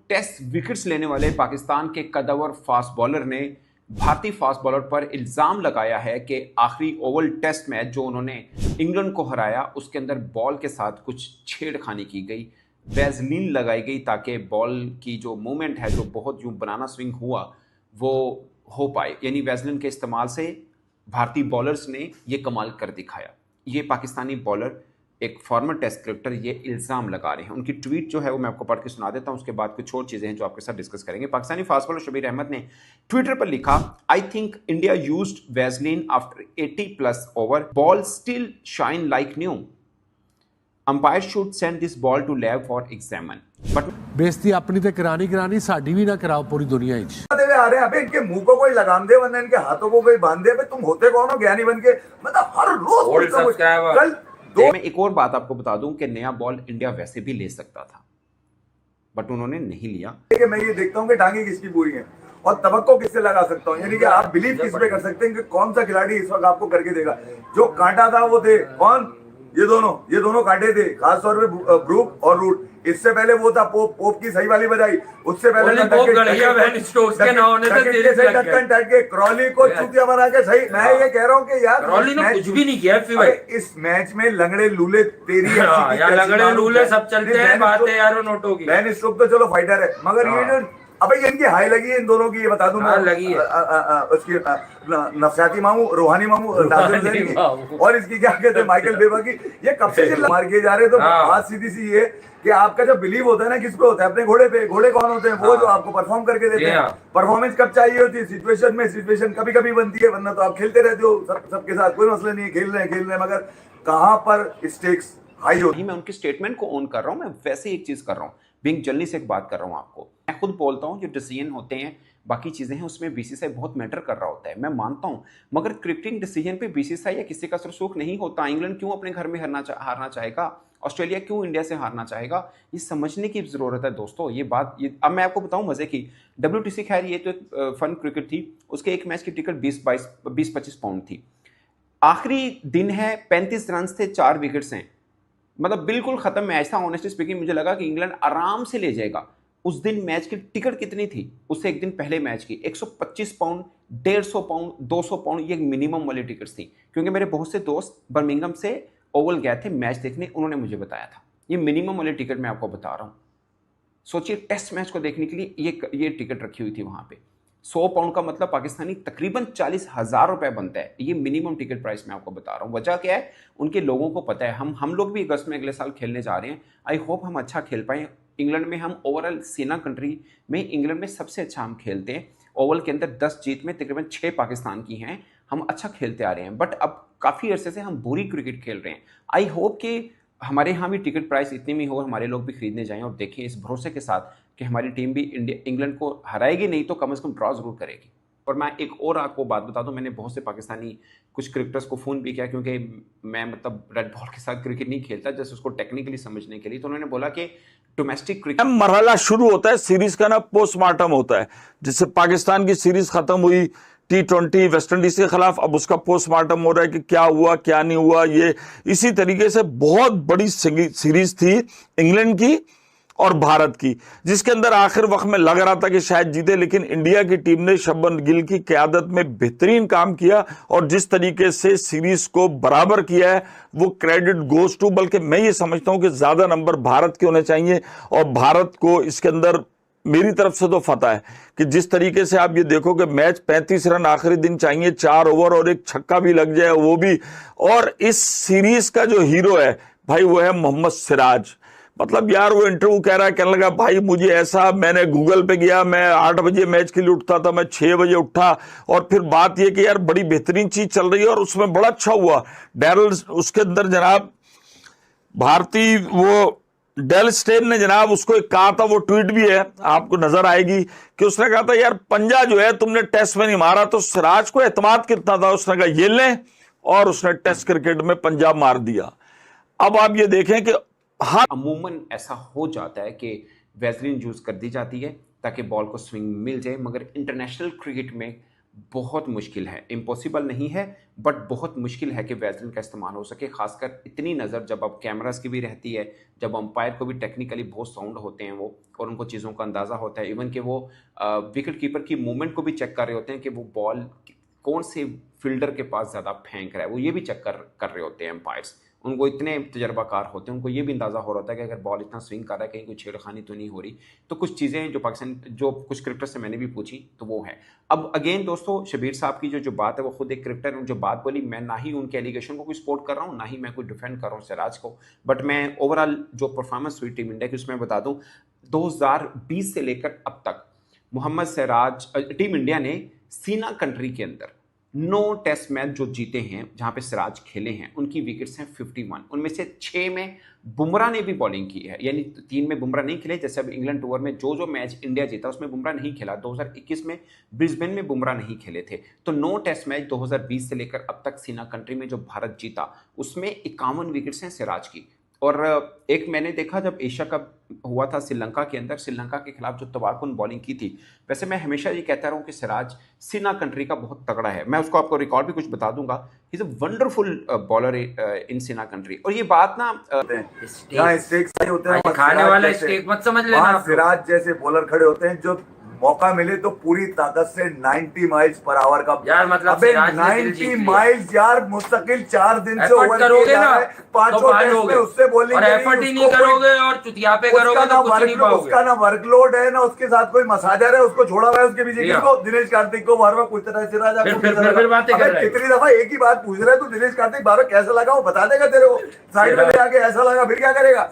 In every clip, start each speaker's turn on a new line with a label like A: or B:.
A: Test wickets लेने वाले पाकिस्तान के कदावर फास्ट बॉलर ने भारतीय फास्ट बॉलर पर इल्जाम लगाया है कि आखिरी ओवल टेस्ट मैच जो उन्होंने इंग्लैंड को हराया उसके अंदर बॉल के साथ कुछ छेड़खानी की गई, वैजलीन लगाई गई ताकि बॉल की जो मूवमेंट है, जो बहुत यूं बनाना स्विंग हुआ, वो हो पाए। यानी वैजलीन के इस्तेमाल से भारतीय बॉलर्स ने ये कमाल कर दिखाया। ये पाकिस्तानी बॉलर एक फॉर्मर टेस्ट क्रिकेटर ये इल्ज़ाम लगा रहे हैं। उनकी ट्वीट जो है वो मैं आपको पढ़ के सुना देता हूं, उसके बाद कुछ और चीज़ें हैं जो आपके साथ डिस्कस करेंगे। पाकिस्तानी फास्ट बॉलर शबीर अहमद ने ट्विटर पर लिखा, I think India used Vaseline after 80+ over, ball still shine like new, umpire should send this ball to lab for examine. But
B: बेइज्जती अपनी ते करानी साडी भी ना कराओ पूरी दुनिया ही।
C: आ रहे हैं अबे, इनके मुंह को कोई लगाम दे वरना इनके हाथों को कोई बांध दे। तुम होते कौन हो ज्ञानी बन के? मतलब हर रोज कल
A: मैं एक और बात आपको बता दूं कि नया बॉल इंडिया वैसे भी ले सकता था, बट उन्होंने नहीं लिया।
C: मैं ये देखता हूँ कि टांगे किसकी पूरी हैं और तवक्को किससे लगा सकता हूँ, यानी कि आप बिलीव किस पे कर सकते हैं कि कौन सा खिलाड़ी इस वक्त आपको करके देगा। जो कांटा था वो थे कौन? ये दोनों कांटे थे, खासतौर पे ब्रूक और रूट। इससे पहले वो था पोप की सही वाली बजाई, उससे पहले ढक्कन टाइट के क्रॉली को चूतिया बना के सही। मैं ये कह रहा हूँ कि यार
D: क्रॉली ने कुछ भी नहीं किया
C: इस मैच में। लंगड़े लूले तेरी
D: लंगड़े लूले सब चलते हैं, बातें यार नोटों की।
C: बैन स्टोक तो चलो फाइटर है, मगर ये जो अबे इनकी हाई लगी है इन दोनों की, ये बता दूं मैं।
D: लगी है
C: उसकी नफसाती मामू, रूहानी मामू और इसकी क्या कहते हैं माइकल बेबा की। ये कब से मार किए जा रहे हैं। तो बात सीधी सी ये कि आपका जब बिलीव होता है ना किस पे होता है? अपने घोड़े पे। घोड़े कौन होते हैं? वो जो आपको परफॉर्म करके देते हैं। परफॉर्मेंस कब चाहिए होती है? सिचुएशन में। सिचुएशन कभी कभी बनती है, वरना तो आप खेलते रहते हो सबके साथ, कोई मसला नहीं है, खेल रहे हैं। मगर कहां पर स्टेक्स हाई होती है।
A: मैं उनके स्टेटमेंट को ऑन कर रहा हूं, मैं वैसे एक चीज कर रहा हूं, बिंग जल्दी से एक बात कर रहा हूं आपको। मैं खुद बोलता हूं जो डिसीजन होते हैं, बाकी चीजें हैं, उसमें बीसीसीआई बहुत मैटर कर रहा होता है, मैं मानता हूं। मगर क्रिकेटिंग डिसीजन पे बीसीसीआई या किसी का रसूख नहीं होता। इंग्लैंड क्यों अपने घर में हारना चाहेगा? ऑस्ट्रेलिया क्यों इंडिया से हारना चाहेगा? ये समझने की जरूरत है दोस्तों। ये बात अब मैं आपको बताऊं मजे की। WTC खैर ये तो एक फन क्रिकेट थी, उसके एक मैच की टिकट 20-25 पाउंड थी। आखिरी दिन है, 35 रन थे, 4 विकेट्स हैं, मतलब बिल्कुल खत्म मैच था। ऑनेस्टली स्पीकिंग मुझे लगा कि इंग्लैंड आराम से ले जाएगा। उस दिन मैच की टिकट कितनी थी? उससे एक दिन पहले मैच की 125 पाउंड, 150 पाउंड, 200 पाउंड, ये मिनिमम वाली टिकट्स थी। क्योंकि मेरे बहुत से दोस्त बर्मिंघम से ओवल गए थे मैच देखने, उन्होंने मुझे बताया था। ये मिनिमम वाली टिकट मैं आपको बता रहा हूँ। सोचिए टेस्ट मैच को देखने के लिए ये टिकट रखी हुई थी वहां पे। 100 पाउंड का मतलब पाकिस्तानी तकरीबन 40,000 रुपए बनता है। ये मिनिमम टिकट प्राइस मैं आपको बता रहा हूँ। वजह क्या है? उनके लोगों को पता है। हम लोग भी अगस्त में अगले साल खेलने जा रहे हैं। आई होप हम अच्छा खेल पाए। इंग्लैंड में हम ओवरऑल सेना कंट्री में इंग्लैंड में सबसे अच्छा हम खेलते हैं। ओवल के अंदर 10 जीत में तकरीबन 6 पाकिस्तान की हैं। हम अच्छा खेलते आ रहे हैं, बट अब काफ़ी अरसे से हम बुरी क्रिकेट खेल रहे हैं। आई होप कि हमारे यहाँ भी टिकट प्राइस इतनी में हो, हमारे लोग भी खरीदने जाएं और देखें इस भरोसे के साथ कि हमारी टीम भी इंग्लैंड को हराएगी नहीं तो कम से कम ड्रॉ जरूर करेगी। और मैं एक और आपको बात बता दूं, मैंने बहुत से पाकिस्तानी कुछ क्रिकेटर्स को फ़ोन भी किया, क्योंकि मैं मतलब रेड बॉल के साथ क्रिकेट नहीं खेलता, जैसे उसको टेक्निकली समझने के लिए। तो उन्होंने बोला कि डोमेस्टिक क्रिकेट
E: मरहला शुरू होता है, सीरीज का ना पोस्टमार्टम होता है। जिससे पाकिस्तान की सीरीज खत्म हुई T20 वेस्ट इंडीज के खिलाफ, अब उसका पोस्टमार्टम हो रहा है कि क्या हुआ क्या नहीं हुआ। ये इसी तरीके से बहुत बड़ी सीरीज थी इंग्लैंड की और भारत की, जिसके अंदर आखिर वक्त में लग रहा था कि शायद जीते, लेकिन इंडिया की टीम ने शुभमन गिल की क़यादत में बेहतरीन काम किया और जिस तरीके से सीरीज को बराबर किया है वो क्रेडिट गोज टू, बल्कि मैं ये समझता हूं कि ज्यादा नंबर भारत के होने चाहिए। और भारत को इसके अंदर मेरी तरफ से तो फतह है कि जिस तरीके से आप ये देखो कि मैच 35 रन आखिरी दिन चाहिए, 4 ओवर और एक छक्का भी लग जाए वो भी। और इस सीरीज का जो हीरो है भाई वो है मोहम्मद सिराज। मतलब यार वो इंटरव्यू कह रहा है, कहने लगा भाई मुझे ऐसा, मैंने गूगल पे गया, मैं 8 बजे मैच के लिए उठता था, मैं 6 बजे उठा। और फिर बात यह कि यार बड़ी बेहतरीन चीज चल रही है और उसमें बड़ा अच्छा हुआ। डैरल उसके अंदर जनाब भारतीय वो डेल स्टेन ने जनाब उसको एक कहा था, वो ट्वीट भी है आपको नजर आएगी, कि उसने कहा था यार पंजा जो है तुमने टेस्ट में नहीं मारा। तो सिराज को एतमाद कितना था, उसने कहा ये लें, और उसने टेस्ट क्रिकेट में पंजाब मार दिया। अब आप ये देखें कि हाँ
A: अमूमन ऐसा हो जाता है कि वैसलीन यूज कर दी जाती है ताकि बॉल को स्विंग मिल जाए, मगर इंटरनेशनल क्रिकेट में बहुत मुश्किल है, इम्पॉसिबल नहीं है बट बहुत मुश्किल है कि वैसलिन का इस्तेमाल हो सके, खासकर इतनी नज़र जब अब कैमरास की भी रहती है, जब अंपायर को भी टेक्निकली बहुत साउंड होते हैं वो, और उनको चीज़ों का अंदाज़ा होता है, इवन कि वो विकेट कीपर की मूवमेंट को भी चेक कर रहे होते हैं कि वो बॉल कौन से फील्डर के पास ज़्यादा फेंक रहा है, वो ये भी चेक कर रहे होते हैं एम्पायर्स। उनको इतने तजर्बाकार होते हैं, उनको ये भी अंदाज़ा हो रहा था कि अगर बॉल इतना स्विंग कर रहा है कहीं कोई छेड़खानी तो नहीं हो रही। तो कुछ चीज़ें जो कुछ क्रिकेटर से मैंने भी पूछी तो वो है। अब अगेन दोस्तों, शबीर साहब की जो बात है, वो खुद एक क्रिकेटर जो बात बोली, मैं ना ही उनके एलिगेशन को कोई सपोर्ट कर रहा हूँ, ना ही मैं कोई डिफेंड कर रहा हूँ सिराज को, बट मैं ओवरऑल जो परफॉर्मेंस हुई टीम इंडिया की उसमें बता दूँ 2020 से लेकर अब तक मोहम्मद सिराज, टीम इंडिया ने सीना कंट्री के अंदर 9 टेस्ट मैच जो जीते हैं जहां पे सिराज खेले हैं, उनकी विकेट्स हैं 51। उनमें से 6 में बुमराह ने भी बॉलिंग की है, यानी 3 में बुमराह नहीं खेले। जैसे अब इंग्लैंड टूर में जो मैच इंडिया जीता उसमें बुमराह नहीं खेला, 2021 में ब्रिस्बेन में बुमराह नहीं खेले थे। तो 9 टेस्ट मैच 2020 से लेकर अब तक सीना कंट्री में जो भारत जीता उसमें 51 विकेट्स हैं सिराज की। और एक मैंने देखा जब एशिया कप हुआ था श्रीलंका के अंदर, श्रीलंका के खिलाफ जो तबाहकुन बॉलिंग की थी, वैसे मैं हमेशा ये कहता रहा हूँ कि सिराज सीना कंट्री का बहुत तगड़ा है। मैं उसको आपको रिकॉर्ड भी कुछ बता दूंगा, he is a wonderful bowler इन सीना कंट्री। और ये बात ना
C: स्टेक्स होते हैं,
D: खाने वाला स्टेक मत समझ लेना।
C: सिराज जैसे बॉलर खड़े होते हैं जो मौका मिले तो पूरी ताकत से 90 माइल्स पर आवर का,
D: यार मतलब
C: अबे 90 माइल्स यार मुस्तकिल 4 दिन से ओवर
D: करोगे ना
C: पांचों टेस्ट में उससे बॉलिंग
D: और एफर्ट ही नहीं करोगे और चुतिया पे करोगे तो कुछ नहीं पाओगे।
C: उसका ना वर्कलोड है ना उसके साथ कोई मसाजर है, उसको छोड़ा हुआ है उसके पीछे को, दिनेश कार्तिक को बार बार पूछता है सिराज कितनी दफा एक ही बात पूछ रहे, तू दिनेश कार्तिक बार कैसा लगा वो बता देगा तेरे को, साइड में आके ऐसा लगा फिर क्या करेगा।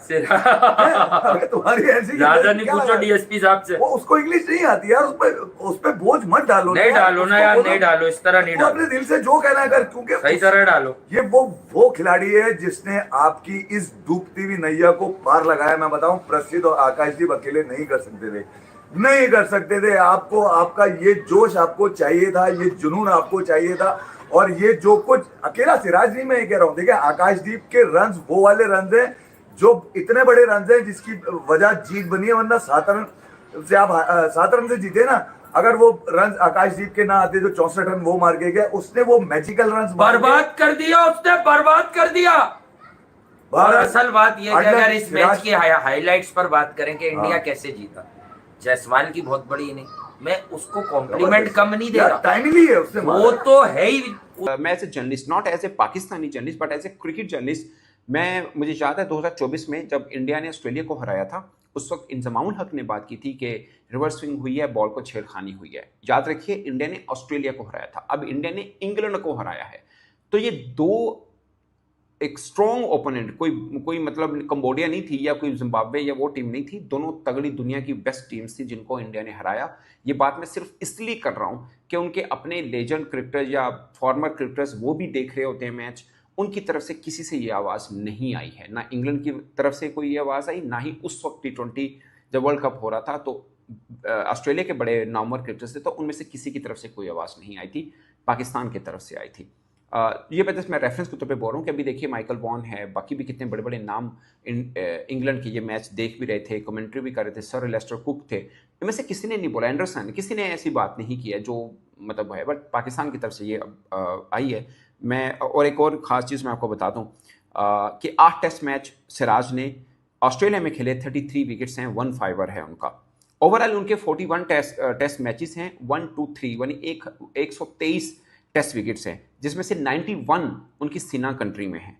C: तुम्हारी ऐसी
D: नहीं पूछो डीएसपी साहब से,
C: उसको इंग्लिश नहीं आती यार, उस पे बोझ मत डालो,
D: नहीं डालो ना यार, नहीं डालो, इस तरह नहीं डालो,
C: अपने दिल से जो कहना है कर, क्योंकि
D: सही तरह डालो।
C: ये वो खिलाड़ी है जिसने आपकी इस डूबती हुई नैया को पार लगाया। मैं बताऊं, प्रसिद्ध और आकाशदीप अकेले नहीं कर सकते थे, आपको आपका ये जोश आपको चाहिए था, ये जुनून आपको चाहिए था, और ये जो कुछ अकेला सिराज नहीं, मैं ये कह रहा हूं, देखिए आकाशदीप के रन्स वो वाले रन्स हैं जो इतने बड़े रन्स हैं जिसकी वजह जीत बनी है, वरना 7 रन से आप 7 रन से जीते ना, अगर वो रन आकाशदीप के ना आते जो 64 रन वो मार के गया, उसने वो मैजिकल रन
D: बर्बाद कर दिया, उसने बर्बाद कर दिया। और असल बात ये कि अगर इस मैच की हाइलाइट्स पर बात करें कि इंडिया कैसे जीता, जायसवाल की बहुत बड़ी इनिंग, मैं उसको कॉम्प्लीमेंट कम नहीं दे रहा,
C: टाइमली है उससे,
D: वो तो है ही।
A: मैं as a journalist, not as a Pakistani journalist but as a cricket journalist, मुझे याद है 2024 में जब इंडिया ने ऑस्ट्रेलिया को हराया था, उस वक्त इंजमाउल हक ने बात की थी कि रिवर्स स्विंग हुई है, बॉल को छेड़खानी हुई है। याद रखिए, इंडिया ने ऑस्ट्रेलिया को हराया था, अब इंडिया ने इंग्लैंड को हराया है। तो ये दो एक स्ट्रॉन्ग ओपोनेंट, कोई मतलब कंबोडिया नहीं थी या कोई जिम्बाब्वे या वो टीम नहीं थी, दोनों तगड़ी दुनिया की बेस्ट टीम्स थी जिनको इंडिया ने हराया। ये बात मैं सिर्फ इसलिए कर रहा हूँ कि उनके अपने लेजेंड क्रिकेटर या फॉर्मर क्रिकेटर्स वो भी देख रहे होते हैं मैच, उनकी तरफ से किसी से ये आवाज़ नहीं आई है, ना इंग्लैंड की तरफ से कोई ये आवाज़ आई, ना ही उस वक्त T20 जब वर्ल्ड कप हो रहा था तो ऑस्ट्रेलिया के बड़े नामवर क्रिकेटर्स थे, तो उनमें से किसी की तरफ से कोई आवाज़ नहीं आई थी, पाकिस्तान की तरफ से आई थी। ये मैं रेफरेंस के तौर पे बोल रहा हूँ कि अभी देखिए माइकल वॉन है, बाकी भी कितने बड़े बड़े नाम इंग्लैंड के ये मैच देख भी रहे थे, कमेंट्री भी कर रहे थे, सर लेस्टर कुक थे, इनमें से किसी ने नहीं बोला, एंडरसन, किसी ने ऐसी बात नहीं की है जो मतलब है, बट पाकिस्तान की तरफ से ये आई है। मैं और एक और ख़ास चीज़ मैं आपको बता दूं कि 8 टेस्ट मैच सिराज ने ऑस्ट्रेलिया में खेले, 33 विकेट्स हैं, 1 फाइवर है उनका। ओवरऑल उनके 41 टेस्ट मैचेस हैं, 1, 2, 3 यानी 123 टेस्ट विकेट्स हैं, जिसमें से 91 उनकी सीना कंट्री में हैं।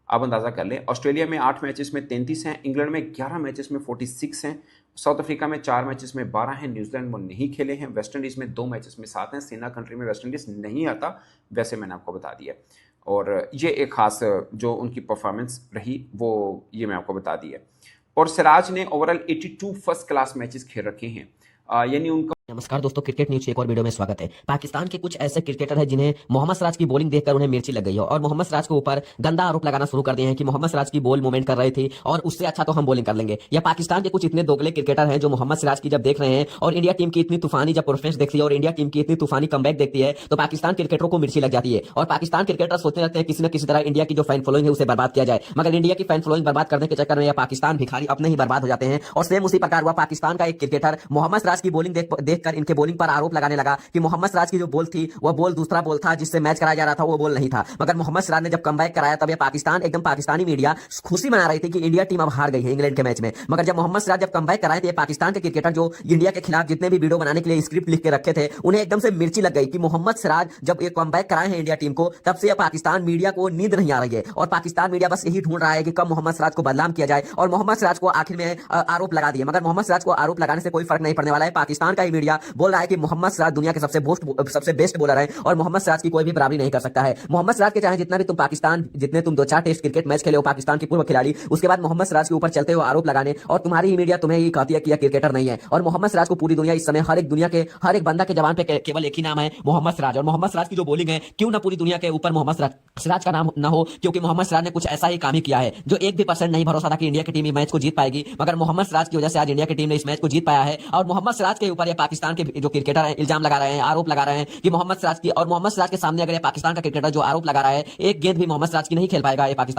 A: आप अंदाज़ा कर लें, ऑस्ट्रेलिया में 8 मैचेस में 33 हैं, इंग्लैंड में 11 मैचेस में 46 हैं, साउथ अफ्रीका में 4 मैचेस में 12 हैं, न्यूजीलैंड में नहीं खेले हैं, वेस्ट इंडीज़ में 2 मैचेस में 7 हैं, सीना कंट्री में वेस्ट इंडीज़ नहीं आता, वैसे मैंने आपको बता दिया। और ये एक ख़ास जो उनकी परफॉर्मेंस रही वो ये मैं आपको बता दिया। और सिराज ने ओवरऑल 82 फर्स्ट क्लास मैचेस खेल रखे हैं, यानी उनका।
F: नमस्कार दोस्तों, क्रिकेट न्यूज की एक और वीडियो में स्वागत है। पाकिस्तान के कुछ ऐसे क्रिकेटर हैं जिन्हें मोहम्मद सिराज की बॉलिंग देखकर उन्हें मिर्ची लग गई है और मोहम्मद सिराज के ऊपर गंदा आरोप लगाना शुरू कर दिए हैं कि मोहम्मद सिराज की बॉल मूवमेंट कर रही थी और उससे अच्छा तो हम बॉलिंग कर लेंगे। या पाकिस्तान के कुछ इतने दोगले क्रिकेटर हैं जो मोहम्मद सिराज की जब देख रहे हैं और इंडिया टीम की इतनी तूफानी जब परफॉर्मेंस देखती है और इंडिया टीम की इतनी तूफानी कमबैक देखती है तो पाकिस्तान क्रिकेटरों को मिर्ची लग जाती है और पाकिस्तान क्रिकेटर सोचते रहते हैं किसी न किसी तरह इंडिया की जो फैन फॉलोइंग है उसे बर्बाद किया जाए, मगर इंडिया की फैन फॉलोइंग बर्बाद करने के चक्कर में या पाकिस्तान भिखारी अपने ही बर्बाद हो जाते हैं। और सेम उसी प्रकार हुआ, पाकिस्तान का एक क्रिकेटर मोहम्मद सिराज की बॉलिंग देख देखकर इनके बॉलिंग पर आरोप लगाने लगा कि मोहम्मद सिराज की जो बॉल थी वह बॉल दूसरा बॉल था, जिससे मैच कराया जा रहा था वो बॉल नहीं था। मगर मोहम्मद सिराज ने जब कमबैक कराया तब ये पाकिस्तानी मीडिया खुशी मना रही थी कि इंडिया टीम अब हार गई है इंग्लैंड के मैच में। मगर जब मोहम्मद सिराज जब कमबैक कराए तो ये पाकिस्तान के क्रिकेटर जो इंडिया के खिलाफ जितने भी वीडियो बनाने के लिए स्क्रिप्ट लिख के रखे थे उन्हें एकदम से मिर्ची लग गई कि मोहम्मद सिराज जब ये कमबैक कराए हैं इंडिया टीम को तब से पाकिस्तान मीडिया को नींद नहीं आ रही है और पाकिस्तान मीडिया बस यही ढूंढ रहा है कि कब मोहम्मद सिराज को बदनाम किया जाए और मोहम्मद सिराज को आखिर में आरोप लगा दिए। मगर मोहम्मद सिराज को आरोप लगाने से कोई फर्क नहीं पड़ने वाला है। पाकिस्तान का ही मीडिया बोल रहा है कि मोहम्मद सिराज दुनिया के सबसे बेस्ट बॉलर है और मोहम्मद सिराज की कोई भी बराबरी नहीं कर सकता है। मोहम्मद सिराज के चाहे जितना भी तुम पाकिस्तान जितने तुम 2-4 टेस्ट क्रिकेट मैच खेले हो पाकिस्तान के पूर्व खिलाड़ी, उसके बाद मोहम्मद सिराज के ऊपर चलते हो आरोप लगाने और तुम्हारी ही मीडिया तुम्हें ये कहती है कि यह क्रिकेटर नहीं है। और मोहम्मद सिराज को पूरी दुनिया इस समय दुनिया के हर एक बंदा के जबान पे केवल एक ही नाम है मोहम्मद सिराज। और मोहम्मद सिराज की जो बॉलिंग है क्यों ना पूरी दुनिया के ऊपर मोहम्मद सिराज का नाम ना हो, क्योंकि मोहम्मद सिराज ने कुछ ऐसा ही काम ही किया है जो 1% नहीं भरोसा था कि इंडिया की टीम इस मैच को जीत पाएगी। मगर मोहम्मद सिराज की वजह से आज इंडिया की टीम ने इस मैच को जीत पाया है। और मोहम्मद सिराज के ऊपर ये पाकिस्तान के जो क्रिकेटर हैं इल्जाम लगा रहे हैं, आरोप लगा रहे हैं कि मोहम्मद सिराज की, और मोहम्मद सिराज के सामने अगर ये पाकिस्तान का क्रिकेटर जो आरोप लगा रहा है एक गेंद भी मोहम्मद सिराज की नहीं खेल पाएगा ये पाकिस्तान